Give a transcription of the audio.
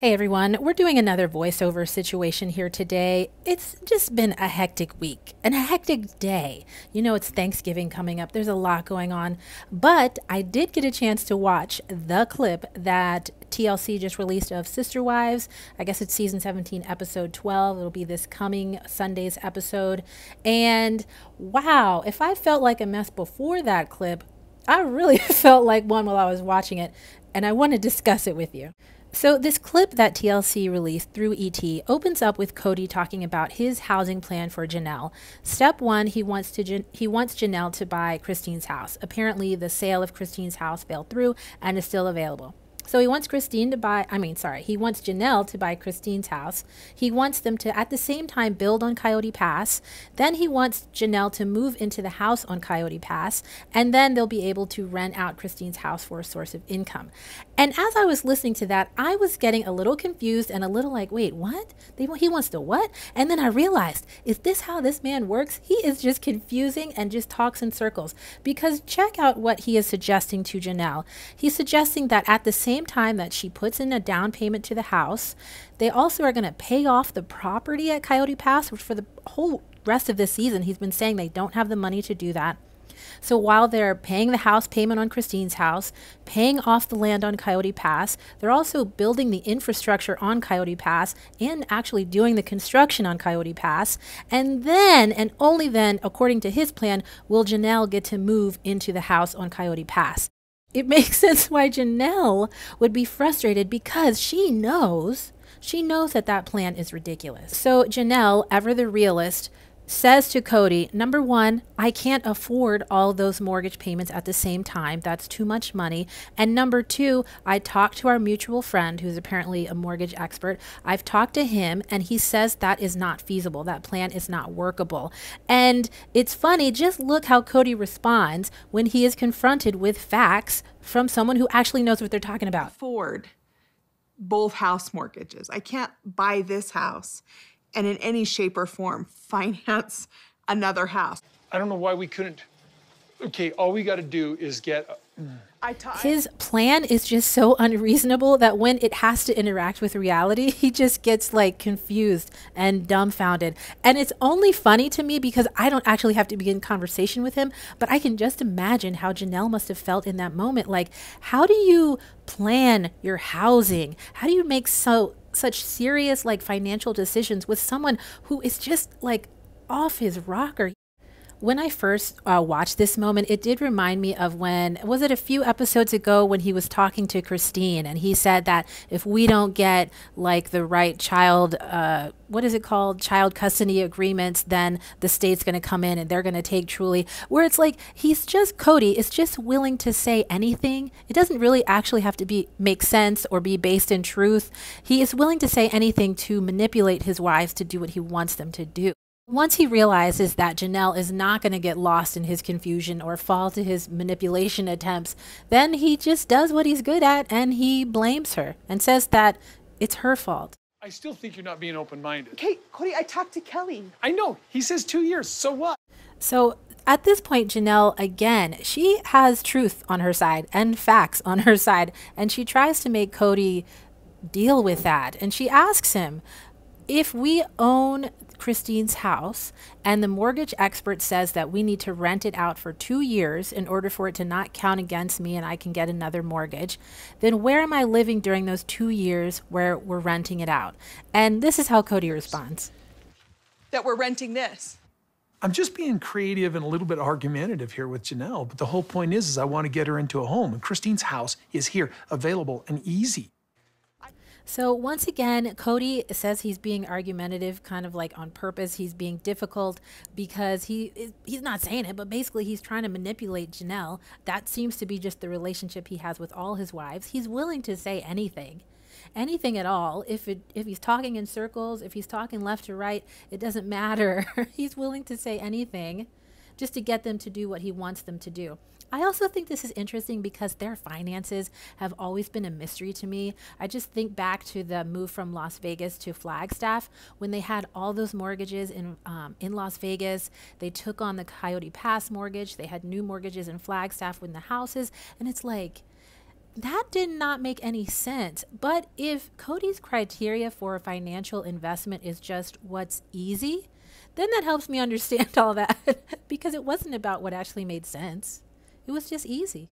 Hey everyone, we're doing another voiceover situation here today. It's just been a hectic week and a hectic day. You know, it's Thanksgiving coming up. There's a lot going on, but I did get a chance to watch the clip that TLC just released of Sister Wives. I guess it's season 17, episode 12. It'll be this coming Sunday's episode. And wow, if I felt like a mess before that clip, I really felt like one while I was watching it, and I want to discuss it with you. So this clip that TLC released through ET opens up with Kody talking about his housing plan for Janelle. Step one, he wants Janelle to buy Christine's house. Apparently the sale of Christine's house fell through and is still available. So he wants he wants Janelle to buy Christine's house. He wants them to, at the same time, build on Coyote Pass. Then he wants Janelle to move into the house on Coyote Pass. And then they'll be able to rent out Christine's house for a source of income. And as I was listening to that, I was getting a little confused and a little like, wait, what? He wants to what? And then I realized, is this how this man works? He is just confusing and just talks in circles. Because check out what he is suggesting to Janelle. He's suggesting that at the same time that she puts in a down payment to the house, they also are going to pay off the property at Coyote Pass, which for the whole rest of this season, he's been saying they don't have the money to do that. So while they're paying the house payment on Christine's house, paying off the land on Coyote Pass, they're also building the infrastructure on Coyote Pass and actually doing the construction on Coyote Pass. And then, and only then, according to his plan, will Janelle get to move into the house on Coyote Pass. It makes sense why Janelle would be frustrated because she knows that plan is ridiculous. So Janelle, ever the realist, says to Kody, number one, I can't afford all those mortgage payments at the same time. That's too much money. And number two, I talked to our mutual friend, who's apparently a mortgage expert. I've talked to him and he says that is not feasible. That plan is not workable. And it's funny, just look how Kody responds when he is confronted with facts from someone who actually knows what they're talking about. Afford both house mortgages. I can't buy this house and in any shape or form finance another house. I don't know why we couldn't. Okay, all we got to do is get... His plan is just so unreasonable that when it has to interact with reality, he just gets like confused and dumbfounded. And it's only funny to me because I don't actually have to begin conversation with him, but I can just imagine how Janelle must have felt in that moment. Like, how do you plan your housing? How do you make such serious like financial decisions with someone who is just like off his rocker? When I first watched this moment, it did remind me of was it a few episodes ago when he was talking to Christine and he said that if we don't get like the right child, what is it called? Child custody agreements, then the state's going to come in and they're going to take Truly. Where it's like, Kody is just willing to say anything. It doesn't really actually have to make sense or be based in truth. He is willing to say anything to manipulate his wives to do what he wants them to do. Once he realizes that Janelle is not going to get lost in his confusion or fall to his manipulation attempts, then he just does what he's good at and he blames her and says that it's her fault. I still think you're not being open-minded. Okay, Kody, I talked to Kelly. I know. He says 2 years. So what? So at this point, Janelle, again, she has truth on her side and facts on her side, and she tries to make Kody deal with that. And she asks him, if we own Christine's house and the mortgage expert says that we need to rent it out for 2 years in order for it to not count against me and I can get another mortgage, then where am I living during those 2 years where we're renting it out? And this is how Kody responds. That we're renting this. I'm just being creative and a little bit argumentative here with Janelle, but the whole point is I want to get her into a home, and Christine's house is here, available and easy. So once again, Kody says he's being argumentative, kind of like on purpose. He's being difficult because he's not saying it, but basically he's trying to manipulate Janelle. That seems to be just the relationship he has with all his wives. He's willing to say anything at all. If he's talking in circles, if he's talking left to right, it doesn't matter. He's willing to say anything just to get them to do what he wants them to do. I also think this is interesting because their finances have always been a mystery to me. I just think back to the move from Las Vegas to Flagstaff when they had all those mortgages in Las Vegas. They took on the Coyote Pass mortgage. They had new mortgages in Flagstaff with the houses. And it's like, That did not make any sense. But if Kody's criteria for a financial investment is just what's easy, then that helps me understand all that because it wasn't about what actually made sense. It was just easy.